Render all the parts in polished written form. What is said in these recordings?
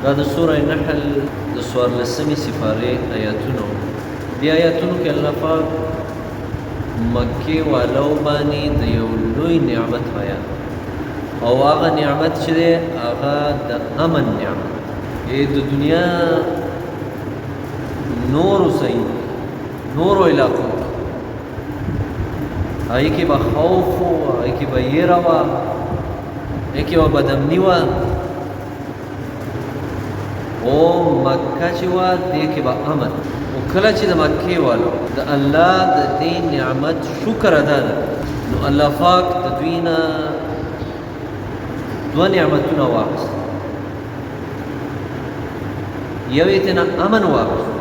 دا د سوره نحل د 14مې سپارې آیاتونو. دې آیاتونو کې الله پاک مکې والو باندې د یو لوی نعمت بیان، او هغه نعمت چې دی هغه د امن نعمت. د دنیا نورو ځایونو نورو علاقو هغې کې به خوف و، هغې کې به یېره وه، هغې کې به بدامني وه، او مکه چې وه دې کې به امن. او کله چې د مکې والو د الله د دې نعمت شکر ادا نه، نو الله پاک د دوی نه دوه نعمتونه واخیست. یو یې تېنه امن واخیست،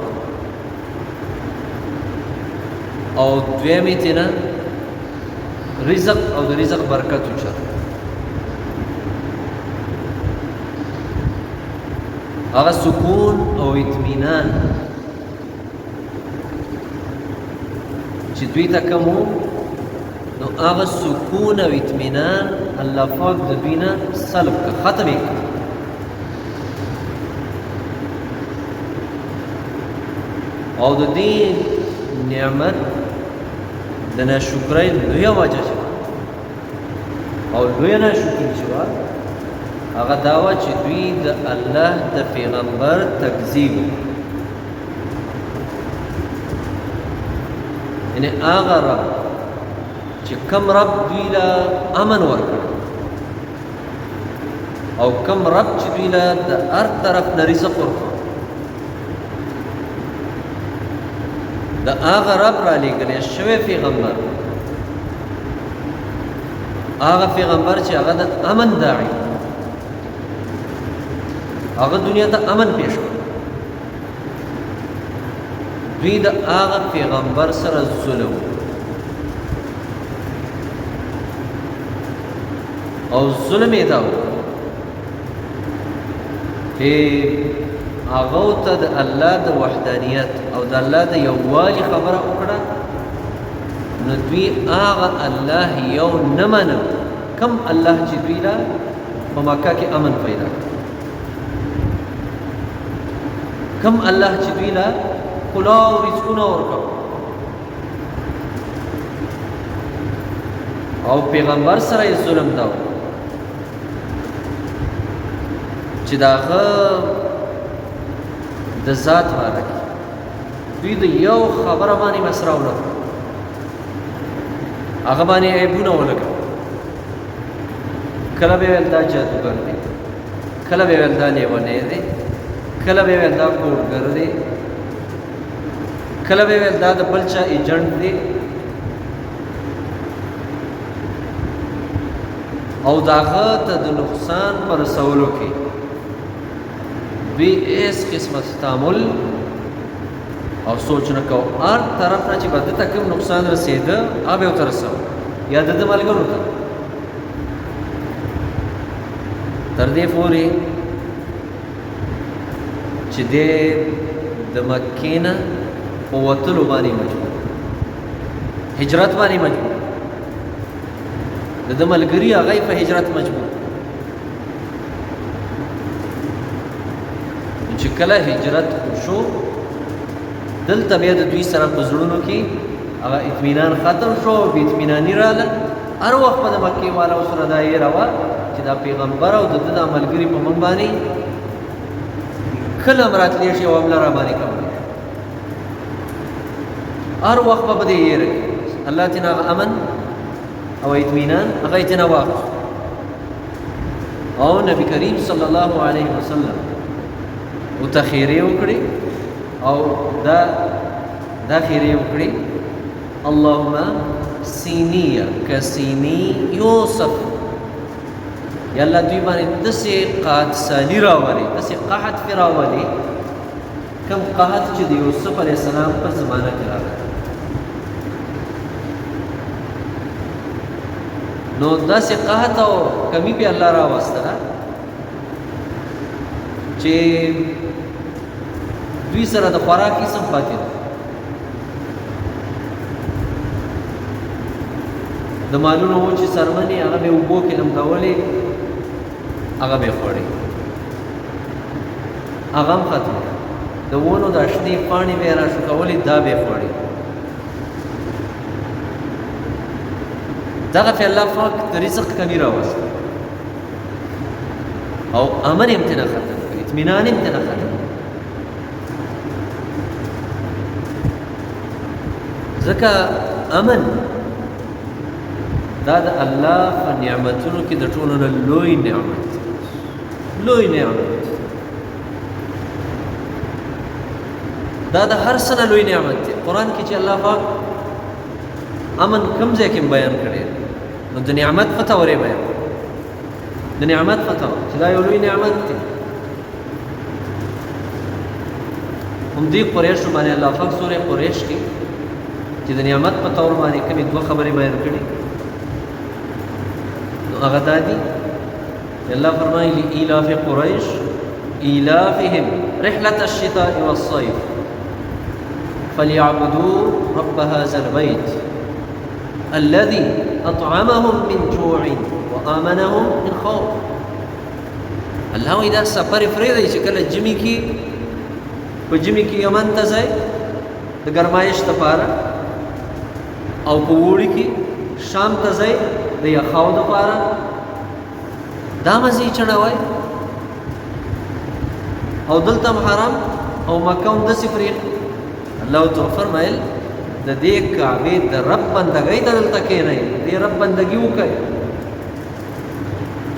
او دویم یې تېنه رزق او د رزق برکت وچر. هغه سکون او اطمینان چې دوی ته کوم و، نو هغه سکون او اطمینان الله پاک د دوی نه سلب کړه، ختم یې کړه. او د دې نعمت د ناشکرۍ لویه وجه چې او لویه ناشکري چې وه هغه دا وه چې دوی د الله د پیغمبر تکذیب، یعنې هغه رب چې کم رب دوی له امن ورکړ، او کم رب چې دوی له د هر طرف نه رزق ورکړ، د هغه رب را لېږلی شوی پیغمبر، هغه پیغمبر چې هغه د امن داعي، هغه دنیا ته امن پیش کړ، دوی د هغه پیغمبر سره ظلم او ظلم یې دا و چې هغو ته د الله د وحدانیت او د الله د یووالي خبره وکړه، نو دوی هغه الله یو نه منه کم الله چې دوی له په مکه کې امن پیدا کړ، کم الله چې دوی له ښکلا او رزقونه ورکړ، او پیغمبر سره یې ظلم دا و چې د هغه د ذات باره کې دوی د یو خبره باندې مسره ولګوي، هغه باندې عیبونه ولګوي. کله به ویل دا جادوګر دی، کله به ویل دا لیونی دی، کله به ویل دا کوډګر دی، کله به ویل دا د بل چا ایجنټ دی، او د هغه ته د نقصان په رسولو کې دوی هیڅ قسمه تعامل او سوچ نه کو. هر طرف نه چې به ده ته کوم نقصان رسېده هغه به ورته رسوه، یا د ده ملګرو ته، تر دې پورې چې دی د مکې نه په وتلو باندې مجبور، هجرت باندې مجبور، د ده ملګري هغه یې په هجرت مجبور. چې کله هجرت شو دلته بیا د دوی سره په زړونو کې هغه اطمینان ختم شو، بې اطمیناني راغله. هر وخت به د مکې والو سره دا یېره وه چې دا پیغمبر او د ده دا ملګري په موږ باندې کله هم راتلی شي او حمله را باندې کولی شي. هر وخت به دې یېره الله تېنه هغه امن او اطمینان هغه یې تېنه واخیست، او نبي کریم صلی الله علیه وسلم ورته خیرې وکړې، او دا خیرې وکړې: اللهم سینیه کسینی یوسف، یا الله دوی باندې داسې قحطسالي راولې، داسې قحط پرې راولې کوم قحط چې د یوسف علیه السلام په زمانه کې راغلی. نو داسې قحط او کمی پې الله راوستله چې دوی سره د خوراک هېڅ هم پاتې نه، د مالونو وچې څرمنې هغه به اوبو کې لمدولې، هغه به یې خوړې. هغه هم ختم د ونو د شنې پاڼې به یې را شو کولې دا به یې خوړې دغه په الله پاک د رزق کمي راوست او امن یې امتنا ختم کړ اطمینان یې امتنا ختم ځکه امن دا د الله په نعمتونو کې د ټولو نه لوی نعمت دا د هر څه نه لوی نعمت دی قرآن کې چې الله پاک امن کوم ځای کې بیان کړی نو د نعمت پته ورې بیان د نعمت پته چې دا یو لوی نعمت دی هم دې قریشو باندې الله پاک سورې قریش کې چې د نعمت په تور باندې کومې دوه خبرې بیان کړي نو هغه دا دي الله فرمایي لإيلاف قریش إيلافهم رحلة الشتاء والصيف فليعبدوا رب هذا البيت الذي أطعمهم من جوع وآمنهم من خوف الله إذا سفر فريدي چې کله جمی کې په جمی کې یمن ته ځای د ګرمایش لپاره او په وړي کې شام ته ځای د یخاو لپاره دا مزي چړوي او دلته حرام او مکه هم د صفرین الله تو فرمایل د دې کعبه د رب بندګۍ دلته کې نه دی رب بندګي وکړي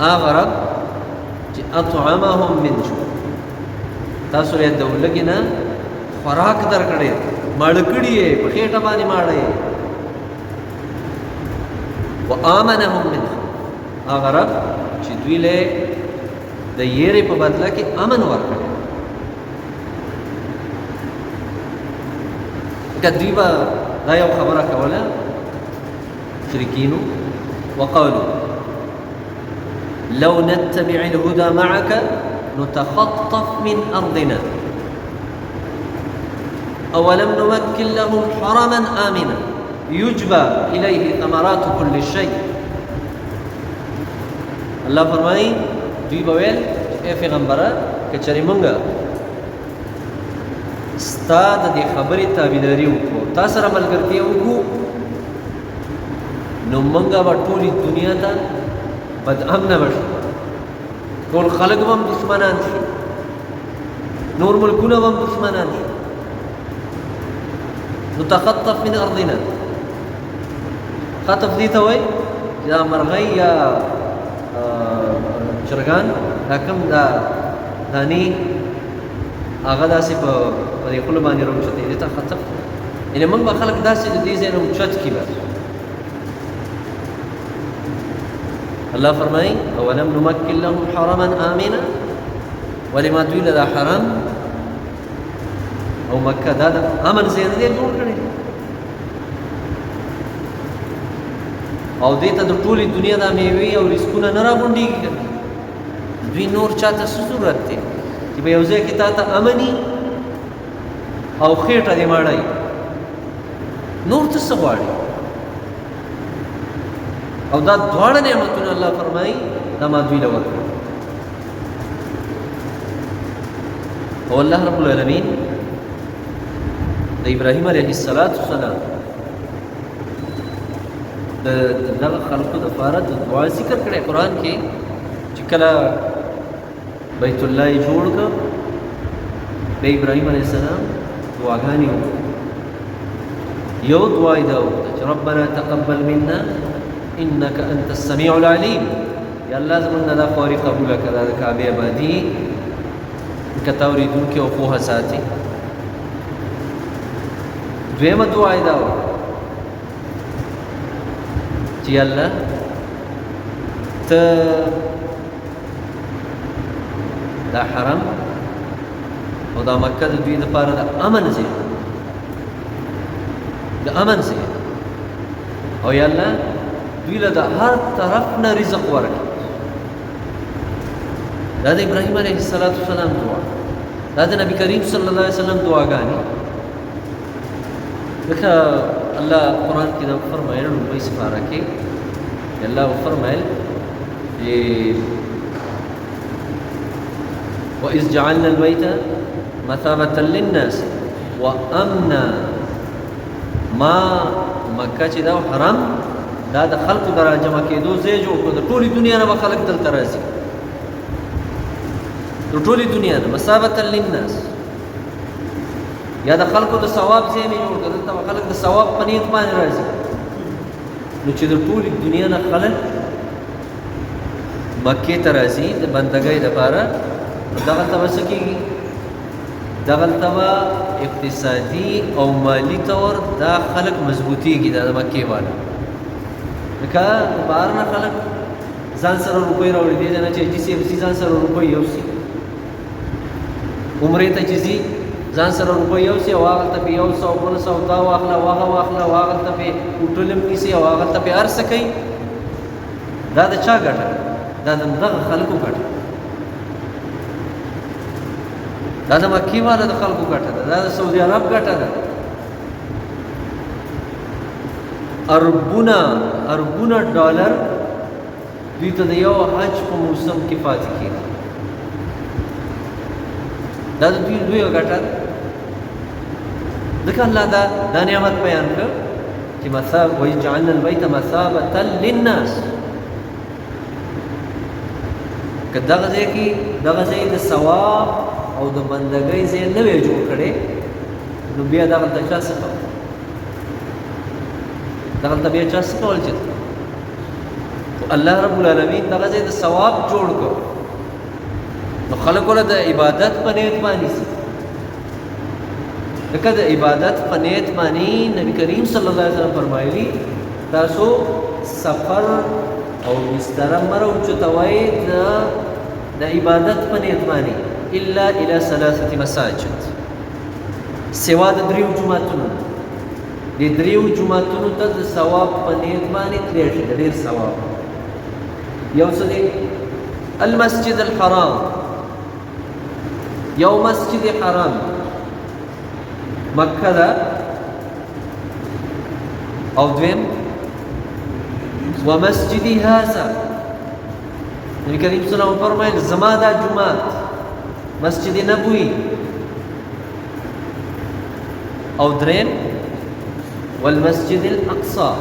هغه رب چې اطعمهم من جوع تاسو یې د ولګینا خوراک درکړي مړکړي په خېټه باندې ماړې وآمنهم من هغه رب چې دوی له د یېرې په بدله کې امن ورکړي کدی با دا یو خبره کوله مشرکینو وقالوا لو نتبع الهدى معك نتخطف من أرضنا أولم نمكن لهم حرما آمنا يجبى إليه ثمرات كل شيء الله فرمائي دوی بویل اے پیغمبره کچری منګه استاد دې خبرې تابعداري وکړو تاسو سره ملګرتیا وکړو نو منګه په ټولي دنیا ته بد امن وشو ټول خلک هم دشمنان شي نور ملکونه هم دشمنان شي نتخطف من ارضنا خطف دي ته وای یا مرغۍ یا چرګان دا کوم دا دانی هغه داسې په دې خپل باندې راوچتې دي ته خطف ان موږ به خلک داسې د دې ځای راوچت کی بس الله فرمای اولم نمکن لهم حرما آمنا ولما دوی له حرم او مکه دا امن ځای دې جوړ کړی او دې ته د ټولي دنیا د میوې او رزقونه نه راغونډېږي دوی نور چاته څه ضرورت دی چې په یو ځای کې تا ته امني او خېټه دې ماړی نور څه څه غواړي او دا دواړه نعمتونه الله فرمایي دا ما دوی له ورکړل او الله رب العالمین د ابراهیم علیه السلام دغه خلقو د فارد دعا ذکر کړي قرآن کې چې کله بیت الله جوړ کړ د ابراهیم علیه السلام دعاګانې یو دعا یې دا وکړه چې ربنا تقبل منا انك انت السميع العليم یا الله زموږ نه دا خواري قبول کړه د کعبه آبادي کته اورېدونکي او پوهه ساتي دویمه دعا یې دا وکړه چې الله ته دا حرم او دا مکه د دوی لپاره د امن ځای د امن ځای او یا الله دوی له د هر طرف نه رزق ورکړي دا د ابراهیم علیه السلام دعا دا د نبی کریم صلی الله علیه وسلم دعاګانې لکه الله قرآن کې دا فرمایل په سپاره کې الله فرمایل وإذ جعلنا البيت مثابة للناس وأمنا ما مکه چې دا حرم دا د خلقو د راجمع کېدو ځای جوړ کړو د ټولې دنیا نه به خلک دلته راځي د ټولې دنیا نه مثابة للناس یا د خلقو د ثواب ځای مې جوړ کړو دلته به خلک د ثواب په نیت باندې راځي نو چې د ټولې دنیا نه خلک مکې ته راځي د بندګۍ دپاره دغلته به څه کېږي دغلته به اقتصادي او مالی طور دا خلک مضبوطېږي دا د مکې والا لکه بهر نه خلک ځان سره روپۍ راوړي دې ځای نه چې حاجي صاحب ځي ځان سره روپۍ یوسي عمرې ته چې ځي ځان سره روپۍ یوسي او هغلته پې 100 200 دا واخله هغه واخله او هغلته پې هوټل هم نیسي او هغلته پې هر څه کوي دا د چا ګټه دا د دغه خلکو ګټه دا د مکې والا د خلکو ګټه ده دا د سعودي عرب ګټه ده اربونه ډالر دوی ته د یو حج په موسم کې پاتې کېږي دا د دوی لویه ګټه ده ځکه الله دا نعمت بیان کړ چې وإذ جعلنا البيت مثابة للناس که دغه ځای کې دغه ځای د ثواب او د بندګۍ ځای نه وی جوړ کړی نو بیا دغلته چا څه کول دغلته بیا چا څه کول چې الله رب العالمین دغه ځای د ثواب جوړ کړ نو خلکو له د عبادت په نیت باندې سي لکه د عبادت په نیت باندې نبی کریم صلی الله علیه وسلم فرمایلی تاسو سفر او بستره مرو چتوي د عبادت په نیت باندې الا الى 3 مساجد سوا د دریو جمعتونو د دریو جمعتونو ته د ثواب په نیت باندې تللی شي د ډېر ثواب یو څه دی المسجد الحرام یو مسجد حرام مکه ده او دویم ومسجد هذا نبی کریم صلی الله علیه وسلم فرمایل زما دا جمعات مسجد نبوي او درين والمسجد الأقصى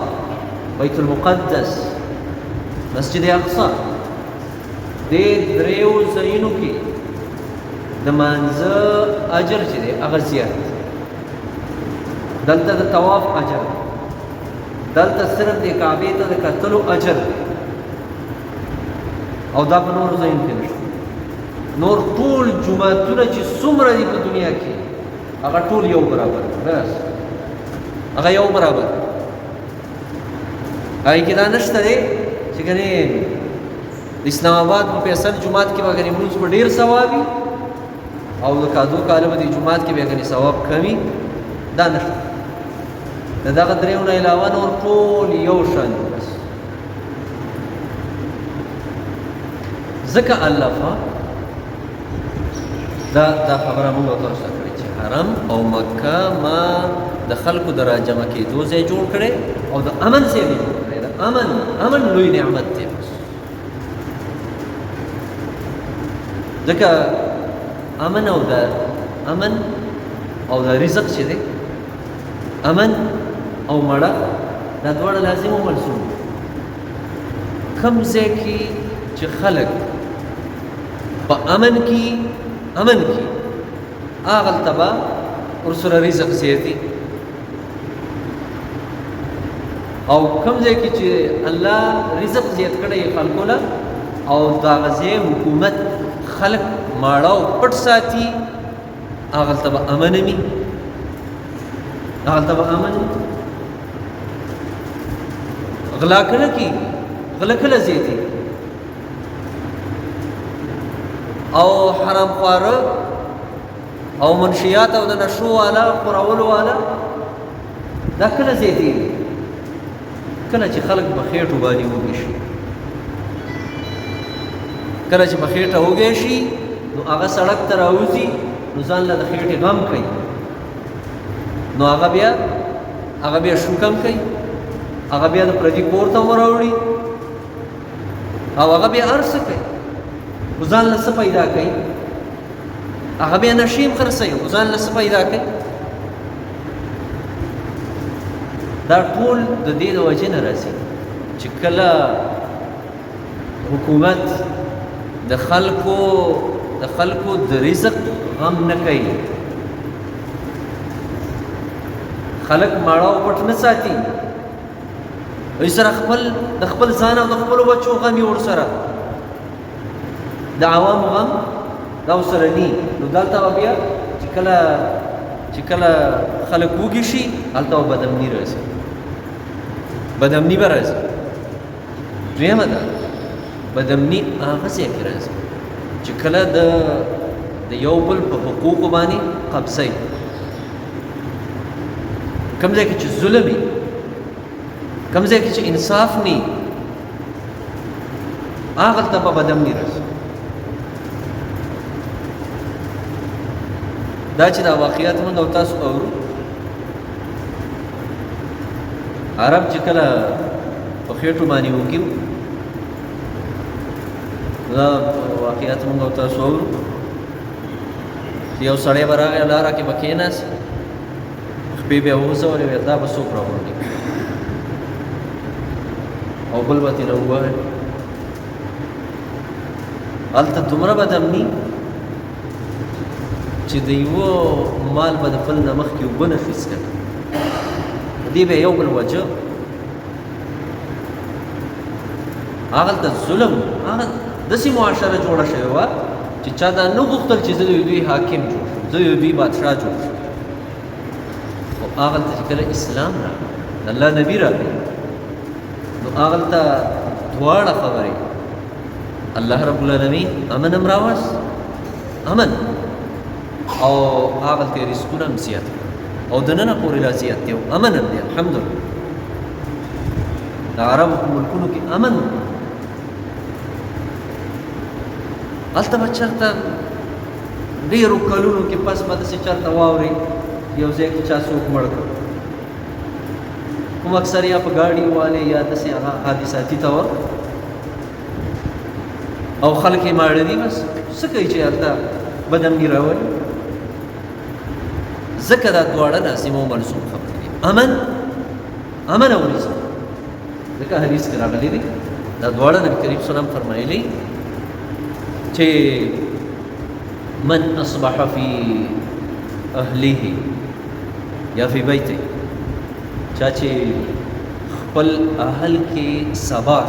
بيت المقدس مسجد أقصى دې دریو ځایونو کې د مانځه اجر چې دی هغه زیات دلته د طواف اجر دلته صرف د کعبې ته د کتلو اجر او دا په نورو ځایونو کې نشته نور ټول جمعتونه چې څومره دي په دنیا کې هغه ټول یو برابر بس هغه یو برابر هغې کې دا نشته دی چې ګنې د اسلام آباد په فیصل جومات کې به ګنې لمونځ په ډېر ثواب وي او د کادو کاله به د جومات کې به ګنې ثواب کم وي دا نشته د دغه دریو نه علاوه نور ټول یو شان دي بس ځکه الله دا خبره موږ تاسو ته کړې چې حرم او مکه ما د خلکو د راجمع کېدو ځای جوړ کړی او د امن ځای یې جوړ کړی د امن لوی نعمت دی ځکه امن او د رزق چې دی امن او مړه دا دواړه لازم او ملزوم کوم ځای کې چې خلک په امن کې هغلته به ورسره رزق زیاتي او کوم ځای کې چې الله رزق زیات کړی خلکو له او د هغه ځای حکومت خلک ماړه او پټ ساتي هغلته به امن وي غلا کله کېږي غلا کله زیاتي او حرام خواره او منشیات او د نشو والا خورولو والا دا کله زیاتي کله چې خلک په خېټو باندې وږي شي کله چې په خېټه وږی شي نو هغه سړک ته راوځي نو ځان له د خېټې غم کوي نو هغه بیا شوکم کوي هغه بیا د پردي کور ته وراوړي او هغه بیا هر څه کوي ځان له څه پیدا کوي هغه بیا نشي هم خرڅوي خو ځان له څه پیدا کوي. دا ټول د دې د وجې نه راځي چې کله حکومت د خلکو د رزق غم نه کوي، خلک ماړه او پټ نه ساتي، وایي سره د خپل ځان او د خپلو بچو غم یې ورسره، د عوامو غم دا ورسره ني. نو دلته به بیا چې کله خلک وږي شي هلته به بدامني راځي، بدامني به راځي. دویمه ده بدامني هغه ځای کې راځي چې کله د یو بل په حقوقو باندې قبضه وي، کوم ځای کې چې ظلم وي، کوم ځای کې چې انصاف نه وي، هغلته به بدامني راځي. دا چې دا واقعیات موږ او تاسو اورو، عرب چې کله په خېټو باندې وکړي دا واقعیات موږ او تاسو اورو. یو سړی به راغی لاره کې به کېناست، خپې به یې وغورځولې ویل دا به څوک راوړي او بل به ترې ووهل. هلته دومره بدامني چې د یوه مال به د بل نه مخکې اوبه نه خیستل، دې به یو بل وجه هغلته ظلم، هغه داسې معاشره جوړه شوې وه چې چا دا نه غوښتل چې زه د دوی حاکم جوړ شم، زه د دوی بادشاه جوړ شم. خو هغلته چې کله اسلام راغی، د الله نبي راغی، نو هغلته دواړه خبرې الله رب العالمین امن هم راوست، امن او هغلته رزقونه هم زیات او دننه پورې لا زیات دی او امن هم دی. الحمدلله د عربو په ملکونو کې امن دی. هلته به چېرته ډېرو کلونو کې پس به داسې چېرته واورې یو ځای کې چا څوک مړ کړ، کوم اکثر یا په ګاډي والې یا داسې هغه حادثاتي طور او خلک یې ماړه دي، بس څه کوي چې هلته بدامني راولي. ځکه دا دواړه لازم او ملزوم خبرې دي، امن او رزق. ځکه حدیث کې راغلي دي دا دواړه نبي کریم صلی الله علیه وسلم فرمایلي چې من اصبح فی اهله یا فی بیته، چا چې خپل اهل کې سبا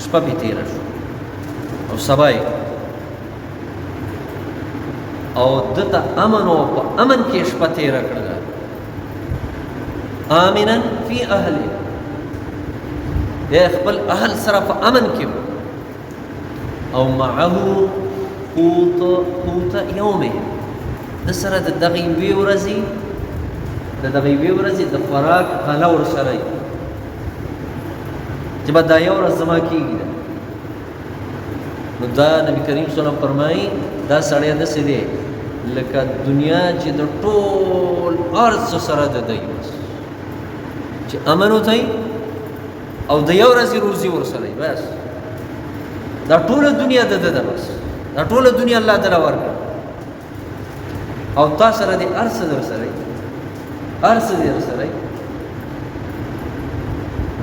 شپه پې تېره شو او سبا یې او دته امن او په امن کې شپه تېره کړله، آمنا فی اهله، یا خپل اهل سره په امن کې او معه قوت یومه، د سره د دغې یوې ورځې د خوراک غله ورسره وي چې به دا یوه ورځ زما کېږي. نو دا نبي کریم صلی الله علیه وسلم فرمایي دا سړی داسې دی لکه دنیا چې د ټول ارض سره د دی چې امن وتی او د یو ورځې روزي ورسره وي، بس دا ټوله دنیا د ده ده، بس دا ټوله دنیا الله تعالی ورکړه او تا سره دې هر څه در سره وي، هر څه دې در سره وي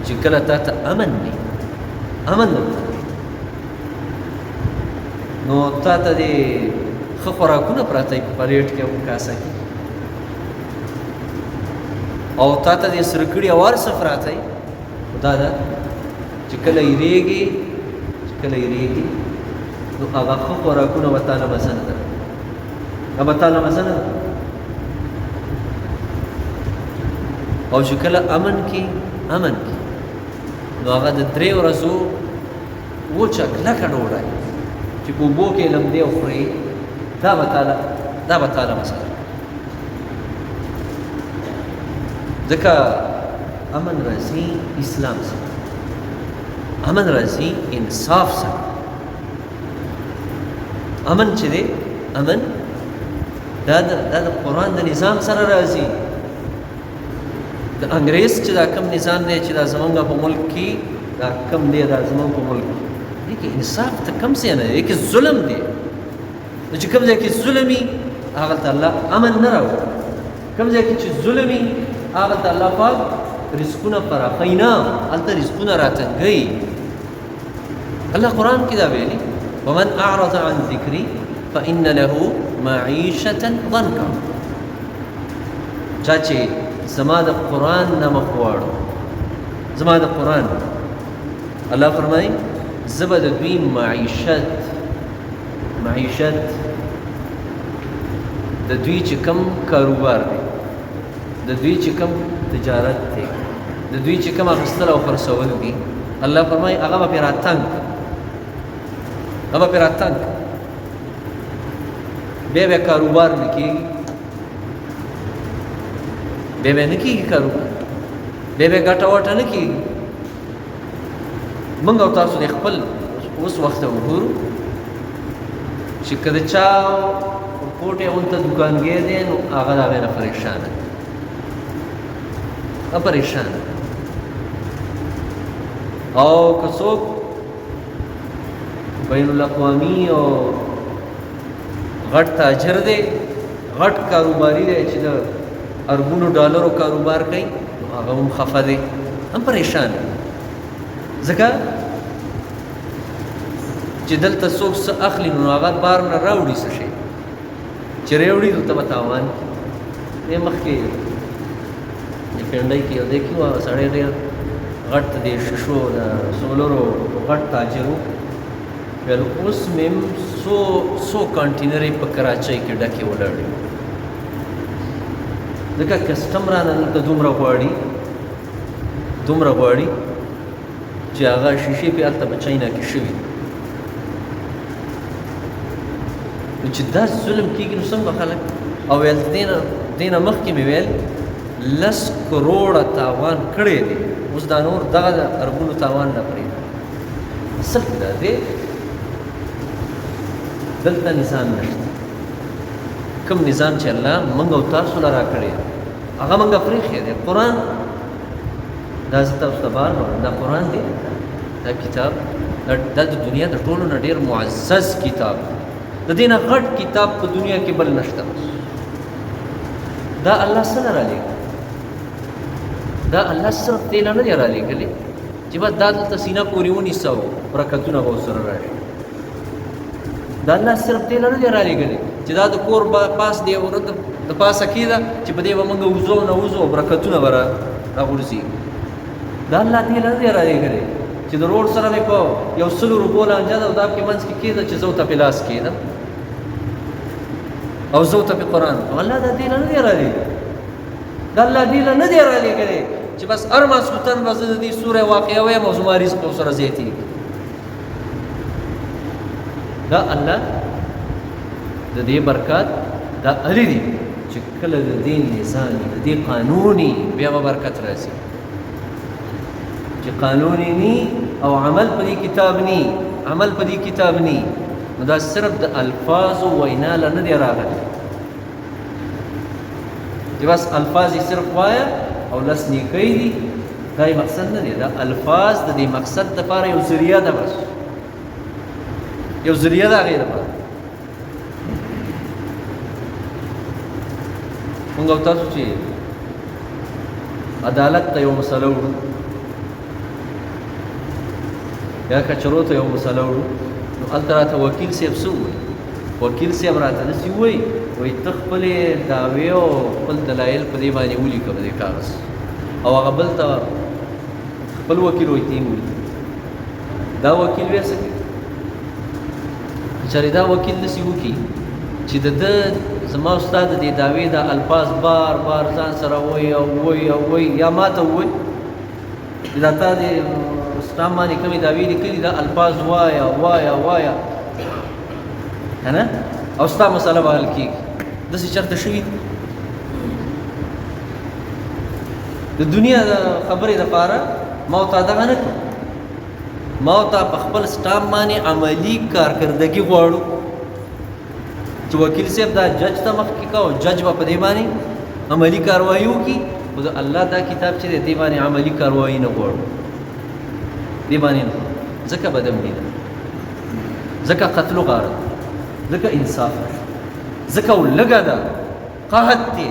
چې کله تا ته امن وي، امن درته نو تا ته دې ښه خوراکونه پراته وي په پلیټ کې او کاسه کې او تا ته دې سره کړي او هر څه پراته وي. دا ده چې کله یېرېږي نو هغه ښه خوراکونه به تاله مزه نه ده، هغه به تاله مزه نه ده. او چې کله امن کې نو هغه د 3 ورځو وچه کلکه ډوډۍ چې په اوبو کې لمدې او خورې، دا به تاله مزه ده. ځکه امن راځي اسلام سره، امن راځي انصاف سره. امن چې دی امن دا د قرآن د نظام سره راځي. د انګریز چې دا کم نظام دی چې دا زمونږ په ملک کې دا کم دی، دا زمونږ په ملک کې دې کې انصاف ته کم څه نه دی، دې کې ظلم دی. نو چې کوم ځای کې ظلم وي هغلته الله امن نه راوړي، کوم ځای کې چې ظلم وي هغلته الله پاک رزقونه پراخوي نه، هلته رزقونه راتنګوي. الله قرآن کې دا ویلي ومن اعرض عن ذکري فإن له معیشة ضنکا، چا چې زما د قرآن نه مخ واړو، زما د قرآن، الله فرمایي زه به د دوی معیشت د دوی چې کم کاروبار دی، د دوی چې کم تجارت دی، د دوی چې کم اخیستل او خرڅول دي، الله فرمایي هغه به پرې راتنګ، بیا به کاروبار نه کېږي، بیا به نه کېږي کاروبار، بیا به ګټه وټه نه کېږي. موږ او تاسو د خپل اوس وخت وګورو چې که د چا کوټې اونته دوکانګیر دی نو هغه د هغې نه پریشانه او که څوک بین الاقوامي او غټ تاجر دی، غټ کاروباري دی چې د اربونو ډالرو کاروبار کوي، هغه هم خفه دی، هم پریشان دی، ځکه چې دلته څوک څه اخلي نو هغه بار نه راوړي څه شی، چې راوړي دلته به تاوان کړي. مخکې د پنډۍ کې یو دی کې وه سړی ډېر غټ د شیشو د سولرو غټ تاجر و، ویل اوس مې څو کانټینرې په کراچۍ کې ډکې ولاړې، ځکه کسټم رانه دلته دومره غواړي چې هغه شیشې پې هلته په چاینا کې شوي، نو چې دا ظلم کېږي نو څنګه خلک. او ویل دې نه مخکې مې ویل 10 کروړه تاوان کړی دی، اوس دا نور دغه د اربونو تاوان نه پرېږدي. اصل کې دا دی دلته نظام نشته، کوم نظام چې الله موږ او تاسو له راکړی هغه موږ پرېښی دی. قرآن دا زه تاسو ته بار دا قرآن دی، دا کتاب دا د دنیا د ټولو نه ډېر معزز کتاب، د دې نه غټ کتاب په دنیا کې بل نشته. دا الله سره رالیږي، دا الله صرف دې نه دی رالیږلی چې بس دا دلته سینه پورې ونیسه او برکتونه به ورسره راشي. دا الله صرف دې نه دی رالیږلی چې دا د کور پاس دی او د پاسه کېده چې په دې به موږ وځو نه وځو او برکتونه به راغورځي. دا الله دې نه دی رالیږلی چې د روډ سره مې په 100 روپو لانجه ده او دا پکې منځ کې کېده چې زه ورته په لاس کېدم او زه ورته په قرآن الله دا دې نه دی رالیږلی، دا الله دې نه دی رالیږلی چې بس هر ماسخوتن به زه د دې سوره واقعه وایم او زما رزق به ورسره زیاتېږي. دا الله د دې برکات دا اړې دي چې کله د دې نظام د دې قانوني بیا به برکت راځي، چې قانوني ني او عمل په دې کتاب ني نو دا صرف د الفاظ وینا له نه دی راغلی چې بس الفاظ یې صرف وایه او لس نیکۍ دي، دا یې مقصد نه دی. دا الفاظ د دې مقصد دپاره یو ذریعه ده، بس یو ذریعه ده هغې دپاره. مونږ او تاسو چې عدالت ته یو مسله وړو یا کچرو ته یو مسله وړو نو هلته راته وکیل صاحب څه ووایي؟ وکیل صاحب راته داسې ووایي وایي ته خپلې دعوې او خپل دلایل په دې باندې ولیکه په دې کاغذ، او هغه بل ته خپل وکیل وایي ته یې ولیکه. دا وکیل بیا څه کوي؟ چېرې دا وکیل داسې وکړي چې د ده زما استاد د دې دعوې دا الفاظ بار بار ځان سره وایي یا ما ته ووایي دا تا دې اسلام باندې کومې دعوې لیکلي دا الفاظ وایه که نه او ستا مسله به حل کېږي. داسې چېرته شوي د دنیا د خبرې دپاره ما او تا دغه نه کړو، ما او تا په خپل سټام باندې عملي کارکردګي غواړو چې وکیل صاحب دا جج ته مخکې کا او جج به په دې باندې عملي کاروایي وکړي، خو د الله دا کتاب چې دی دې باندې عملي کاروایي نه غواړو، دې باندې نه ځکه بدم دي، ځکه قتل و غارت ځکه انصاف نشته، ځکه لږه ده، قحط دی.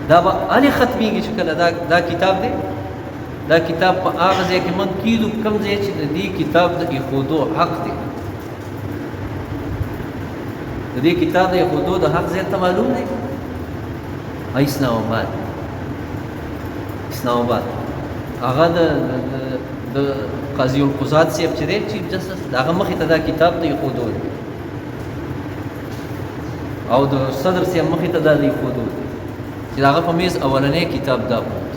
دا به هلې ختمېږي چې کله دا کتاب دی، دا کتاب په هغه ځای کې موږ کېږدو کوم ځای چې د دې کتاب د ایښودو حق دی. د دې کتاب د ایښودو د حق ځای ته معلوم دی اسلام آباد. اسلام آباد هغه د قاضي القضات صاحب چې دی چیف جسټس، د هغه مخې ته دا کتاب د ایښودو دی، او د صدر صاحب مخې ته دا د ایښودو دی چې د هغه په میز اولنی کتاب دا پروت،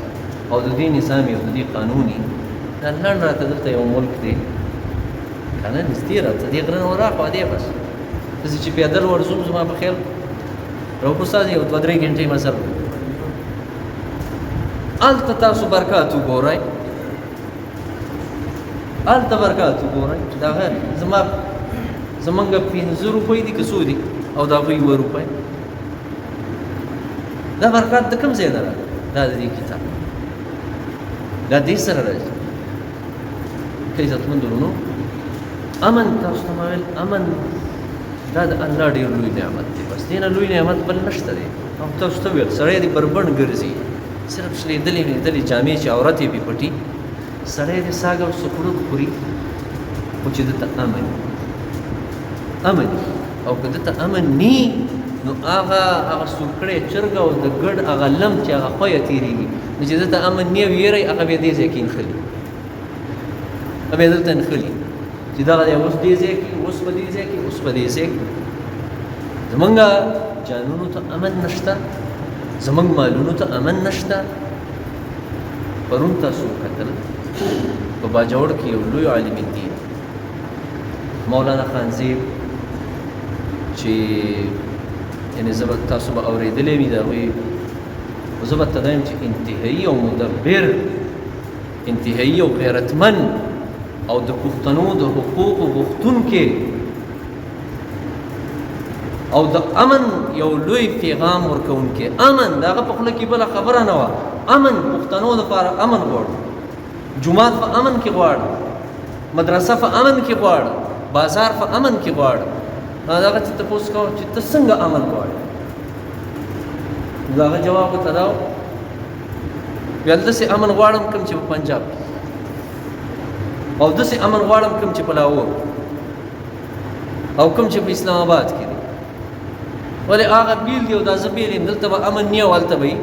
او د دې نظامي او د دې قانوني دا لنډ راته دلته یو ملک دی که نه نږدې راته دې غره نه وراخوا دی. بس داسې چې پیدل ورځم زما په خیال روکو استاد یو 2-3 ګنټې مزل هلته تاسو برکات وګورئ، هلته برکات وګورئ. دا غیر زمونږ 15 روپۍ دي که څو دي او د هغوی 1 روپۍ. دا برکات د کوم ځای نه راغلی؟ دا د دې کتاب دا دې سره راځي. که عزتمندو ورونو، امن تاسو ته ما ویل امن دا د الله ډېر لوی نعمت دی. بس دې نه لوی نعمت بل نشته دی. او تاسو ته ویل سړی دې بربنډ ګرځي، صرف شلېدلې جامې چې عورت یې پې پټي، سړی دې ساګ او سکروټ خوري، خو چې دته امن او که دته امن نی نو هغه سورکړی چرګ او د ګډ هغه لم چې هغه خویه تېرېږي، نو چې دته امن نی او یېری هغه بیا دې ځای کې نښلي، هغه بیا دلته نښلي چې دغه دی اوس دې ځای کې، اوس په دې ځای کې، اوس په دې ځای کې. زمونږ جانونو ته امن نشته، زمونږ مالونو ته امن نشته. پرون تاسو وکتل په باجوړ کې یو لوی عالم دین مولانا خانزیب چې یعنې زه به تاسو به اورېدلی وي د هغوی، خو زه به ته دا یم چې انتهایي او مدبر، انتهایي او غیرتمن او د پښتنو د حقوقو غوښتونکې او د امن یو لوی پیغام ورکوونکې. امن د هغه په خوله کې بله خبره نه وه. امن پښتنو دپاره امن غواړو، جومات په امن کې غواړو، مدرسه په امن کې غواړو، بازار په امن کې غواړو. هغه چې تپوس کوه چې ته څنګه امن غواړې؟ د هغه جواب ورته دا و ویل داسې امن غواړم کوم چې په پنجاب کې، او داسې امن غواړم کوم چې په لاهور او کوم چې په اسلام آباد کې دی. ولې هغه بیل دی او دا زه بیل یم، دلته به امن نه او هلته به وي.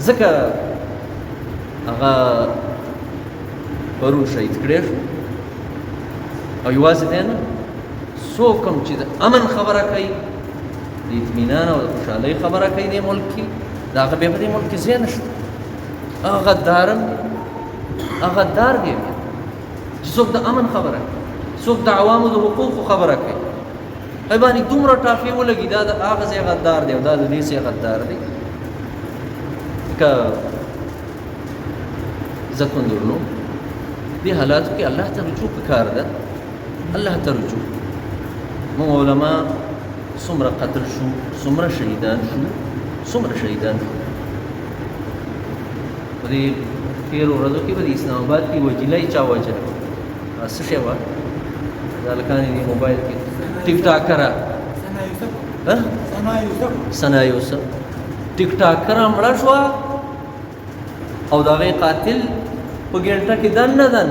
ځکه هغه پرون شهید کړی شو، او یوازې دی نه، څوک هم چې د امن خبره کوي، د اطمینان او د خوشحالۍ خبره کوي د ملک کې، د هغه بیا په دې ملک کې ځای نشته. هغه غدارم دی، هغه غدار دی چې څوک د امن خبره کوي، څوک د عوامو د حقوقو خبره کوي. هغې باندې دومره ټافې ولګي دا د هغه ځای غدار دی او دا د دې ځای غدار دی. ځکه عزتمندو ورونو، دې حالاتو کې الله ته رجوع پکار ده، الله ته رجوع. موږ علما څومره قتل شو، څومره شهیدان شو، څومره شهیدان شو. په دې تېرو ورځو کې به د اسلام آباد کې وجیله چا وجله څه شی وه؟ د هلکانې دې موبایل کې ټیک ټاکره ثنا یوسف ټیک ټاکره مړه شوه او د هغې قاتل په ګنټه کې دننه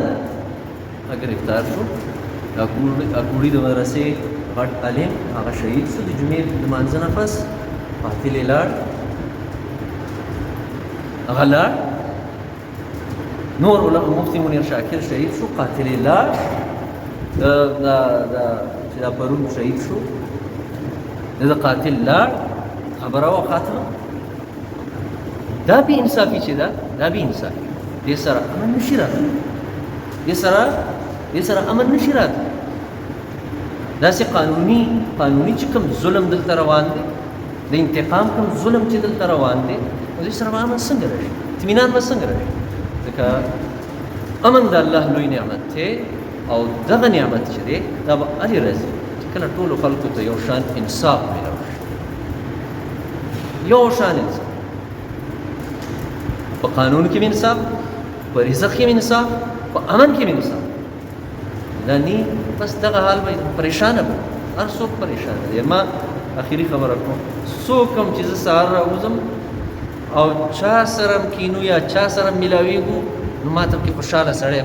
ګرفتار شو. اکوړي د مدرسې غټ عالم هغه شهید شو د جمعې د لمانځه نه پس، قاتل یې لاړ، هغه لاړ. نور مفتي منیر شاکر شهید شو، قاتل یې لاړ. چې دا پرون شهید شو د قاتل لاړ، خبره وه خاتمه. دا بې انصافي چې ده، دا بې انصافي. دې سره امن نشي راتلی، دې سره امن نشي راتلی. داسې قانوني چې کوم ظلم دلته روان دی، د انتقام کوم ظلم چې دلته روان دی، نو دې سره به امن څنګه راشي؟ اطمینان به څنګه راشي؟ ځکه امن د الله لوی نعمت دی، او دغه نعمت چې دی دا به هلې راځي چې کله ټولو خلکو ته یو شان انصاف میلاو شي، یو شان انصاف، په قانون کې انصاف، په رزق کې انصاف، په امن کې انصاف. دا نی بس دغه حال به پریشانه به هر څوک پریشانه دی. ما اخري خبره کوم، څوک هم چې زه سهار راوځم او چا سره هم کینو یا چا سره هم میلاویږو نو ما ته پکې خوشحاله سړی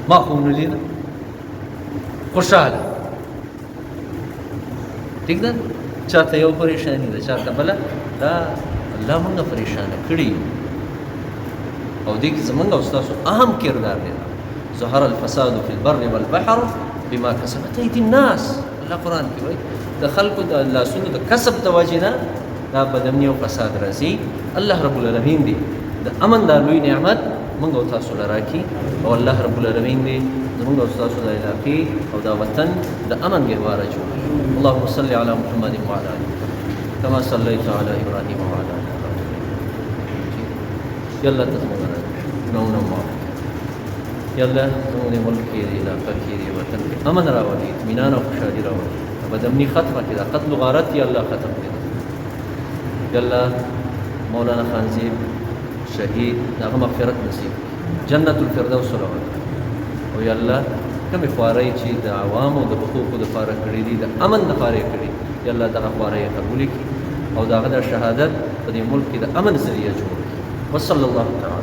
ما خو نه لیده خوشحاله ٹھیک ده. چاته یو پریشانی ده چاته بله، دا الله مونږ پریشانه کړي او دې کې زمونږ او ستاسو اهم کردار دی. ظهر الفساد في البر والبحر بما كسبت ايدي الناس. الله قرآن کې وایي د خلکو د لاسونو د کسب د وجې نه دا بدمني او فساد راځي. الله رب العالمین دی د امن دا لوی نعمت مونږ او تاسو له راکړي او الله رب العالمین دی زمونږ او تاسو د علاقې او دا وطن د امن ګهواره جوړ. اللهم صل على محمد وعلى آله كما صليت على إبراهيم وعلى آل إبراهيم. يلا تزمونا نونا معك يلا زموني ملكي علاقة كيري وطن امن راولي اطمینان او خوشحالي راولي بدمني ختمه کړه قتل غارت یا الله ختم کړه. يلا مولانا خانزيب شهید دغه مغفرت نصیب جنت الفردوس راولي او يلا کومې خوارۍ چې د عوامو د حقوقو دپاره کړي دي د امن دپاره یې کړي یا الله دغه خوارۍ یې قبولې کړي او د هغه د شهادت په دې ملک کې د امن ذریعه جوړ کړي. وصلی الله تعالی